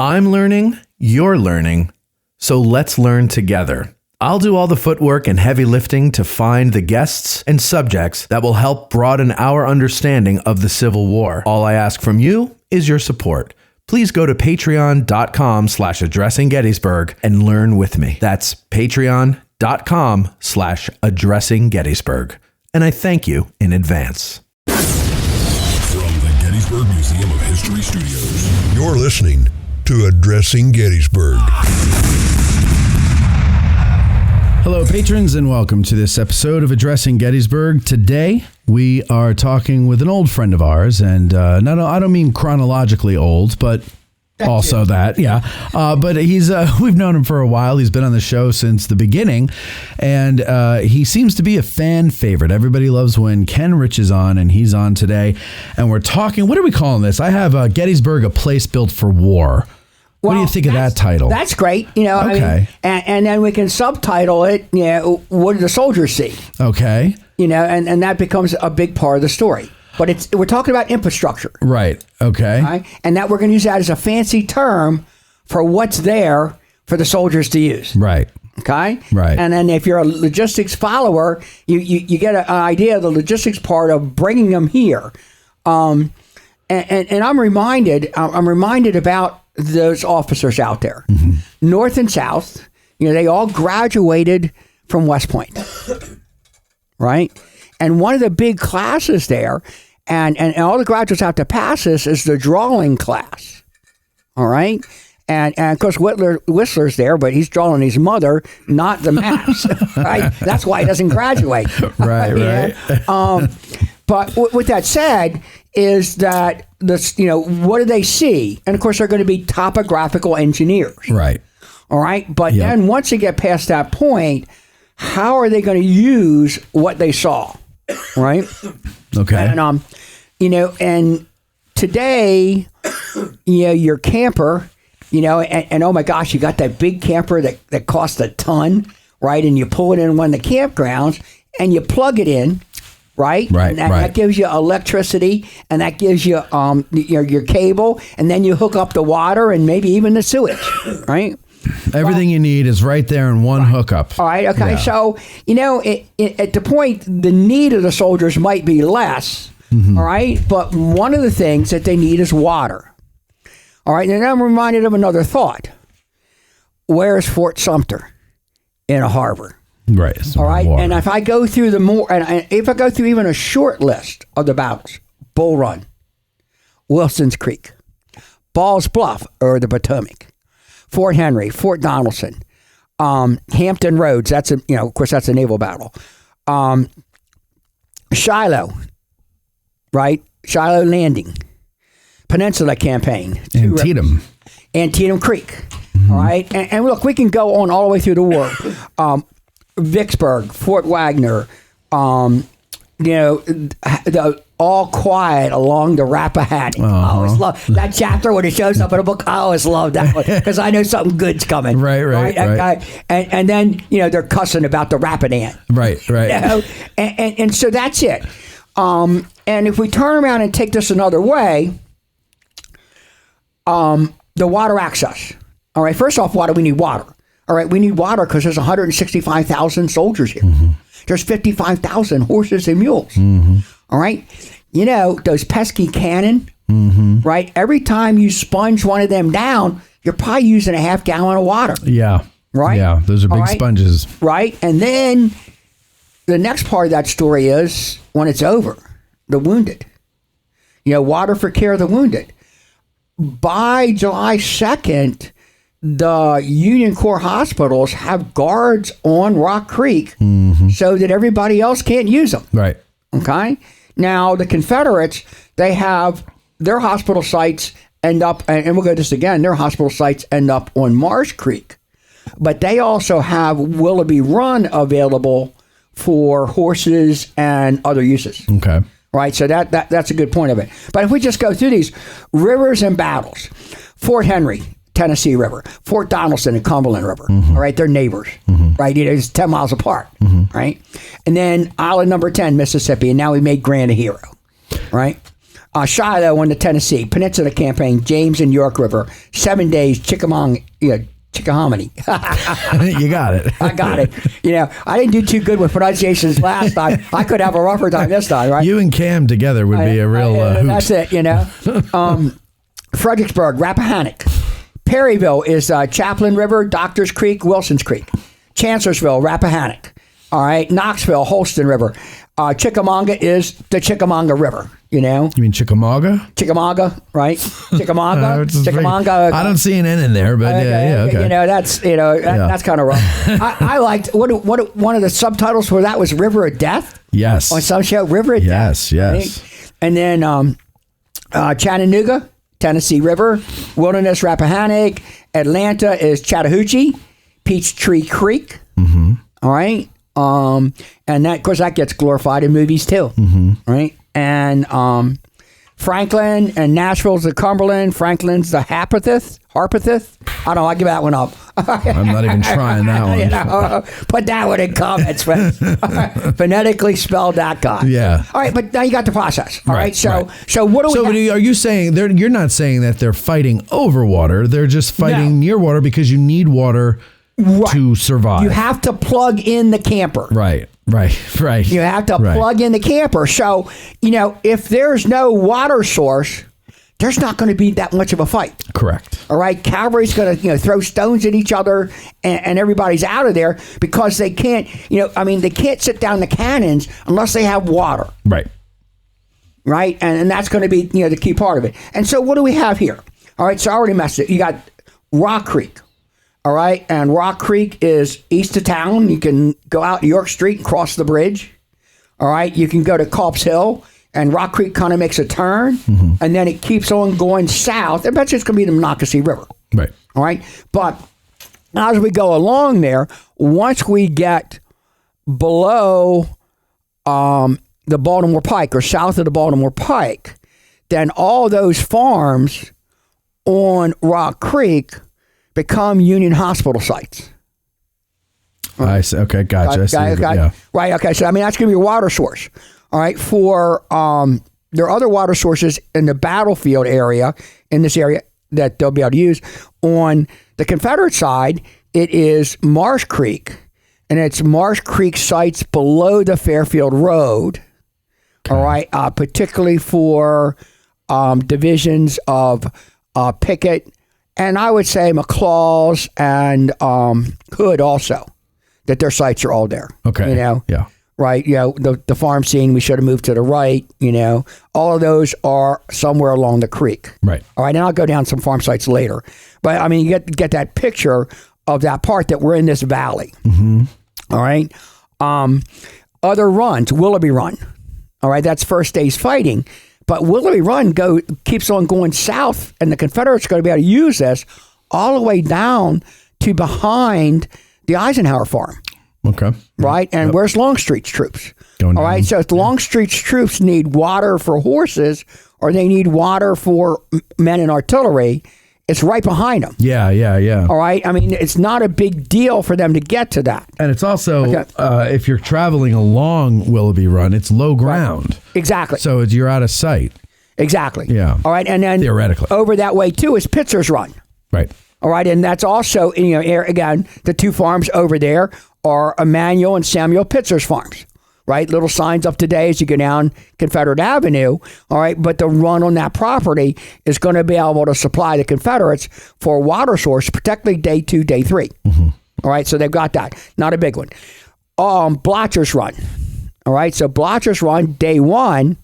I'm learning, you're learning, so let's learn together. I'll do all the footwork and heavy lifting to find the guests and subjects that will help broaden our understanding of the Civil War. All I ask from you is your support. Please go to patreon.com/addressinggettysburg and learn with me. That's patreon.com/addressinggettysburg. And I thank you in advance. From the Gettysburg Museum of History Studios, you're listening to Addressing Gettysburg. Hello, patrons, and welcome to this episode of Addressing Gettysburg. Today, we are talking with an old friend of ours, and I don't mean chronologically old, but also that, yeah. But he's we've known him for a while. He's been on the show since the beginning, and he seems to be a fan favorite. Everybody loves when Ken Rich is on, and he's on today. And we're talking, what are we calling this? I have Gettysburg, a place built for war. What do you think of that title? That's great. Okay. I mean, and then we can subtitle it, what do the soldiers see? Okay. And that becomes a big part of the story. But we're talking about infrastructure. Right. Okay. Right? And that we're going to use that as a fancy term for what's there for the soldiers to use. Right. Okay? Right. And then if you're a logistics follower, you get an idea of the logistics part of bringing them here. And I'm reminded about those officers out there, North and South. They all graduated from West Point, right? And one of the big classes there, and all the graduates have to pass this, is the drawing class. All right? And of course, Whistler's there, but he's drawing his mother, not the maps, right? That's why he doesn't graduate. Right. But with that said, is that what do they see? And of course, they're going to be topographical engineers. Right. All right. But then once they get past that point, how are they going to use what they saw? Right. Okay. And and today, your camper, and oh my gosh, you got that big camper that costs a ton, right? And you pull it in one of the campgrounds and you plug it in. Right? Right, and that gives you electricity, and that gives you your cable, and then you hook up the water and maybe even the sewage, right? Everything you need is right there in one hookup. All right, okay. Yeah. So, at the point, the need of the soldiers might be less, all right? But one of the things that they need is water. All right, and I'm reminded of another thought. Where's Fort Sumter? In a harbor. Right. All right. Water. And if I go through if I go through even a short list of the battles, Bull Run, Wilson's Creek, Ball's Bluff, or the Potomac, Fort Henry, Fort Donelson, Hampton Roads. That's of course, that's a naval battle. Shiloh, right? Shiloh Landing, Peninsula Campaign, Antietam Creek. All right. And look, we can go on all the way through the war. Vicksburg, Fort Wagner, all quiet along the Rappahannock. I always love that chapter when it shows up in a book. I always love that one because I know something good's coming. Right. And then they're cussing about the Rapidan. Right. And so that's it. And if we turn around and take this another way, the water access. All right. First off, why do we need water? All right, we need water because there's 165,000 soldiers here. There's 55,000 horses and mules. All right, those pesky cannon. Right, every time you sponge one of them down, you're probably using a half gallon of water. Yeah. Right. Yeah, those are big sponges. Right, and then the next part of that story is when it's over, the wounded. Water for care of the wounded. By July 2nd. The Union Corps hospitals have guards on Rock Creek so that everybody else can't use them. Right. Okay. Now, the Confederates, they have their hospital sites end up, and we'll go this again, their hospital sites end up on Marsh Creek. But they also have Willoughby Run available for horses and other uses. Okay. Right. So that's a good point of it. But if we just go through these rivers and battles, Fort Henry, Tennessee River, Fort Donelson and Cumberland River. All right, they're neighbors, right? It's 10 miles apart, right? And then Island Number 10, Mississippi, and now we made Grant a hero, right? Shiloh on the Tennessee, Peninsula Campaign, James and York River, 7 days, Chickamauga. Chickahominy. You got it. I got it. I didn't do too good with pronunciations last time. I could have a rougher time this time, right? You and Cam together would be a real hoot. That's it, Fredericksburg, Rappahannock. Perryville is Chaplain River, Doctors Creek, Wilson's Creek. Chancellorsville, Rappahannock. All right. Knoxville, Holston River. Chickamauga is the Chickamauga River, You mean Chickamauga? Chickamauga, right? Chickamauga. Chickamauga. I don't see an N in there, but yeah, okay. That's kind of rough. I liked what one of the subtitles for that was River of Death. Yes. On some show, River of Death. Yes. Right? And then Chattanooga, Tennessee River, Wilderness, Rappahannock. Atlanta is Chattahoochee, Peachtree Creek. Mm-hmm. All right. And that, of course, that gets glorified in movies too. Mm-hmm. Right. And Franklin and Nashville's the Cumberland. Franklin's the Harpeth. I don't know. I give that one up. I'm not even trying that one. Put that one in comments, friends. Phonetically spelled .com. Yeah. All right, but now you got the process. All right. So what do we? So are you saying you're not saying that they're fighting over water? They're just fighting near water because you need water to survive. You have to plug in the camper. Right. You have to plug in the camper. So, if there's no water source, there's not going to be that much of a fight. Correct. All right. Cavalry's going to, throw stones at each other and everybody's out of there because they can't, they can't sit down the cannons unless they have water. Right. Right. And that's going to be, the key part of it. And so what do we have here? All right. So I already messed it. You got Rock Creek. All right, and Rock Creek is east of town. You can go out York Street and cross the bridge. All right, you can go to Culp's Hill, and Rock Creek kind of makes a turn, and then it keeps on going south. I bet you it's going to be the Monocacy River. Right. All right, but as we go along there, once we get below the Baltimore Pike or south of the Baltimore Pike, then all those farms on Rock Creek become Union Hospital sites. I see. Okay, gotcha. Yeah. Right, okay. So, that's going to be your water source. All right. For, there are other water sources in the battlefield area, in this area, that they'll be able to use. On the Confederate side, it is Marsh Creek, and it's Marsh Creek sites below the Fairfield Road. Okay. All right. Particularly for divisions of Pickett, and I would say McLaws and Hood also, that their sites are all there. Okay. Yeah. Right. The farm scene, we should have moved to the right. All of those are somewhere along the creek. Right. All right. And I'll go down some farm sites later. But you get that picture of that part that we're in this valley. Mm-hmm. All right. Other runs, Willoughby Run. All right. That's first day's fighting. But Willoughby Run keeps on going south, and the Confederates are going to be able to use this all the way down to behind the Eisenhower farm. Okay. Right? And where's Longstreet's troops? All right. So if Longstreet's troops need water for horses or they need water for men and artillery, it's right behind them. Yeah. All right. It's not a big deal for them to get to that. And it's also, if you're traveling along Willoughby Run, it's low ground. Right. Exactly. So you're out of sight. Exactly. Yeah. All right. And then theoretically, over that way too is Pitzer's Run. Right. All right. And that's also, again, the two farms over there are Emmanuel and Samuel Pitzer's farms. Right, little signs up today as you go down Confederate Avenue. All right, but the run on that property is going to be able to supply the Confederates for a water source, particularly day 2, day 3. Mm-hmm. All right, so they've got that. Not a big one. Blotcher's Run. All right, so Blotcher's Run, day 1,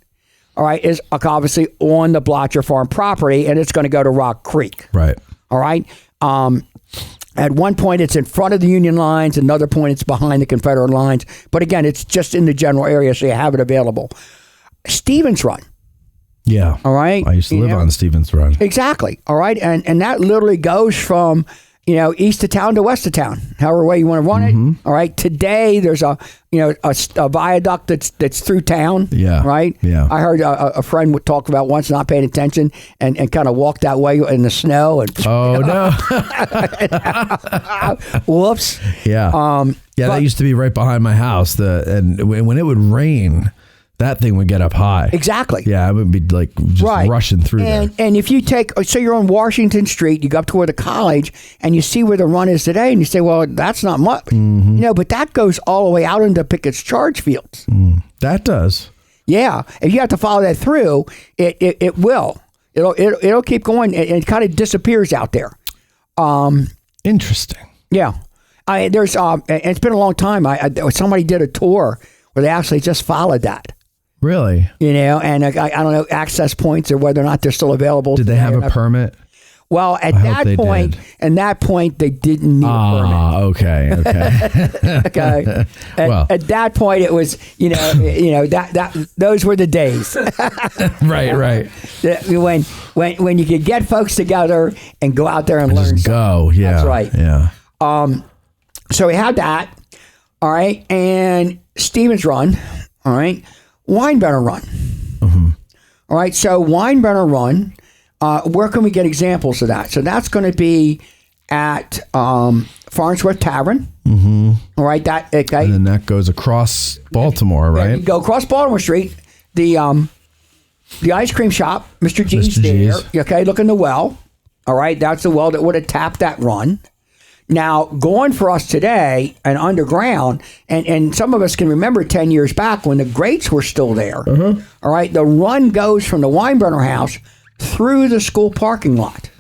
all right, is obviously on the Blotcher farm property, and it's going to go to Rock Creek. Right. All right. At one point, it's in front of the Union lines. Another point, it's behind the Confederate lines. But again, it's just in the general area, so you have it available. Stevens Run. Yeah. All right. I used to live on Stevens Run. Exactly. All right. And that literally goes from, east of town to west of town, however way you want to run it. All right. Today, there's a viaduct that's through town. Yeah. Right. Yeah. I heard a friend would talk about once not paying attention and kind of walked that way in the snow. And oh, no. Whoops. Yeah. That used to be right behind my house. And when it would rain, that thing would get up high. Exactly. Yeah, it would be like just rushing through there. And if you so you're on Washington Street, you go up to where the college, and you see where the run is today, and you say, well, that's not much. Mm-hmm. But that goes all the way out into Pickett's Charge Fields. That does. Yeah. If you have to follow that through, it will. It'll keep going, and it kind of disappears out there. Interesting. Yeah. There's and it's been a long time. Somebody did a tour where they actually just followed that. Really? And I don't know access points or whether or not they're still available. Did they have a permit? Well, at that point, they didn't need a permit. Okay. Okay. At that point, it was that those were the days. Right. When you could get folks together and go out there and learn. Just go. Yeah. That's right. Yeah. So we had that. All right, and Stevens Run. All right. Wineburner Run. Mm-hmm. All right, so Wineburner Run, where can we get examples of that? So that's going to be at Farnsworth Tavern. Mm-hmm. All right, okay. And then that goes across Baltimore, right? You go across Baltimore Street, the ice cream shop, Mr. G's there. Okay, look in the well. All right, that's the well that would have tapped that run. Now, going for us today and underground, and some of us can remember 10 years back when the grates were still there. All right, the run goes from the Wineburner House through the school parking lot.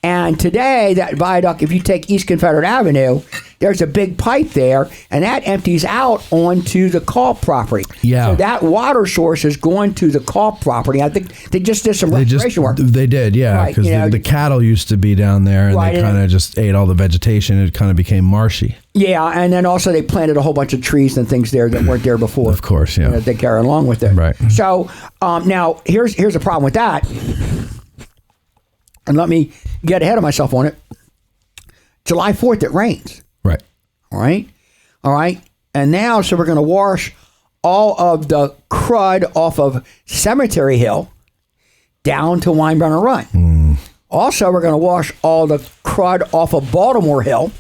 And today, that viaduct, if you take East Confederate Avenue, there's a big pipe there, and that empties out onto the Culp property. Yeah. So that water source is going to the Culp property. I think they just did some restoration work. They did, yeah, because the cattle used to be down there, and they kind of just ate all the vegetation. It kind of became marshy. Yeah, and then also they planted a whole bunch of trees and things there that weren't there before. Of course, yeah. They carry along with it. Right. So now here's the problem with that. And let me get ahead of myself on it. July 4th, it rains. Right. All right. And now, so we're going to wash all of the crud off of Cemetery Hill down to Wineburner Run. Also, we're going to wash all the crud off of Baltimore Hill,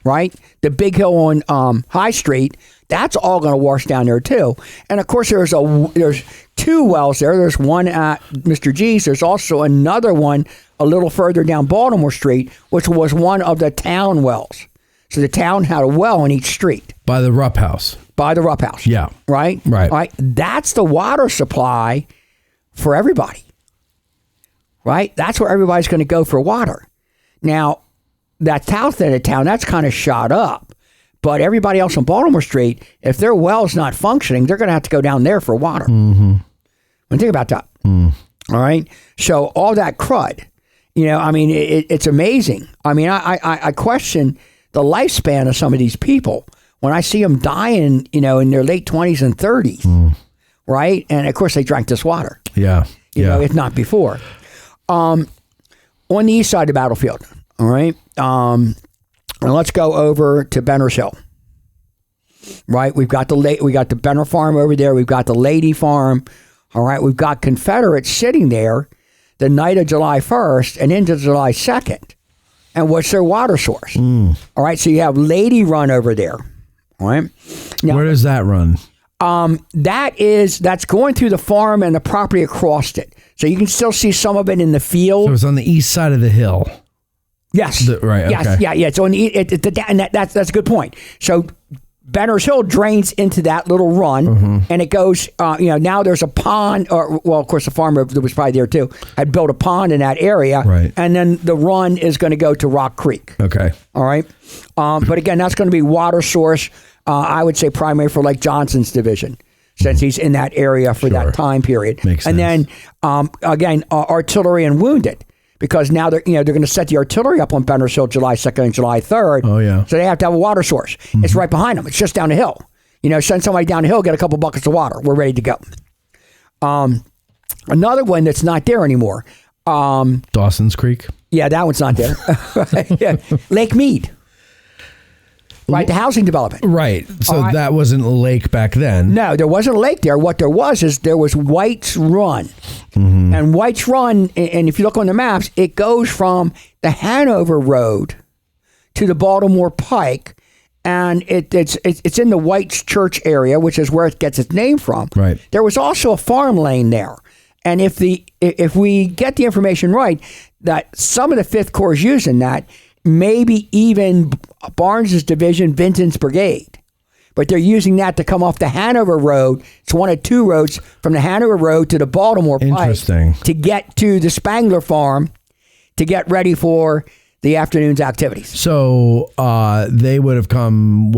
right? The big hill on High Street. That's all going to wash down there too. And of course, there's two wells there. There's one at Mr. G's. There's also another one a little further down Baltimore Street, which was one of the town wells. So the town had a well in each street. By the Rupp House. Yeah. Right? Right. That's the water supply for everybody. Right? That's where everybody's going to go for water. Now, that south end of town, that's kind of shot up. But everybody else on Baltimore Street, if their well's not functioning, they're going to have to go down there for water. Think about that. All right? So all that crud, it's amazing. I mean, I question the lifespan of some of these people when I see them dying, in their late 20s and 30s, right? And, of course, they drank this water. Yeah. If not before. On the east side of the battlefield, all right? And let's go over to Benner's Hill. Right, we got the Benner Farm over there. We've got the Lady Farm. All right, we've got Confederates sitting there the night of July 1st and into July 2nd. And what's their water source? All right, so you have Lady Run over there. All right, now, where does that run? That's going through the farm and the property across it. So you can still see some of it in the field. So it's on the east side of the hill. Yes. Right. Yes. Okay. Yeah. It's on the and that's a good point. So Benner's Hill drains into that little run, and it goes. Now there's a pond, of course, the farmer that was probably there too had built a pond in that area, right? And then the run is going to go to Rock Creek. Okay. All right. But again, that's going to be water source. I would say primary for Lake Johnson's division, since he's in that area for that time period. Makes and sense. Then again, artillery and wounded. Because now they're going to set the artillery up on Benner's Hill July 2nd and July 3rd. Oh, yeah. So they have to have a water source. It's right behind them. It's just down the hill. Send somebody down the hill, get a couple buckets of water. We're ready to go. Another one that's not there anymore. Dawson's Creek? Yeah, that one's not there. Yeah. Lake Mead. Right, the housing development. Right. So that wasn't a lake back then. No, there wasn't a lake there. What there was White's Run. And White's Run, and if you look on the maps, it goes from the Hanover Road to the Baltimore Pike, and it's in the White's Church area, which is where it gets its name from. Right. There was also a farm lane there, and if we get the information right, that some of the 5th Corps is using that, maybe even Barnes's division, Vinton's brigade. But they're using that to come off the Hanover Road. It's one of 2 roads from the Hanover Road to the Baltimore Pike Interesting. to get to the Spangler Farm to get ready for the afternoon's activities. So they would have come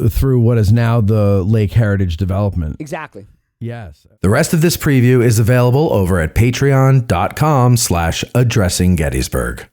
through what is now the Lake Heritage Development. Exactly. Yes. The rest of this preview is available over at patreon.com/addressinggettysburg.